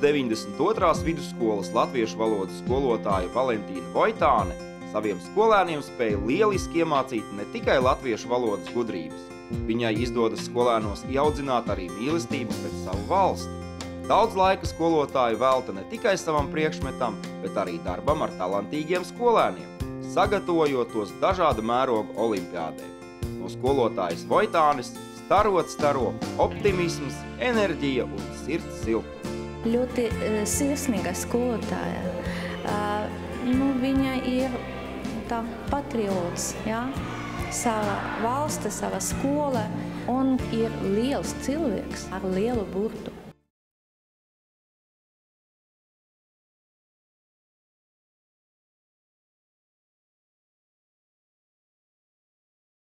92. vidusskolas latviešu valodas skolotāja Valentīna Voitāne saviem skolēniem spēja lieliski iemācīt ne tikai latviešu valodas gudrības. Viņai izdodas skolēnos ieaudzināt arī mīlestību pret savu valsti. Daudz laika skolotāja velta ne tikai savam priekšmetam, bet arī darbam ar talantīgiem skolēniem, sagatavojot tos dažāda mēroga olimpiādē. No skolotājas Voitānes staro optimisms, enerģija un sirds siltums. Ļoti sirsnīga skolotāja. Viņa ir tā patriots, ja? Sava valsts, sava skola, un ir liels cilvēks ar lielu burtu.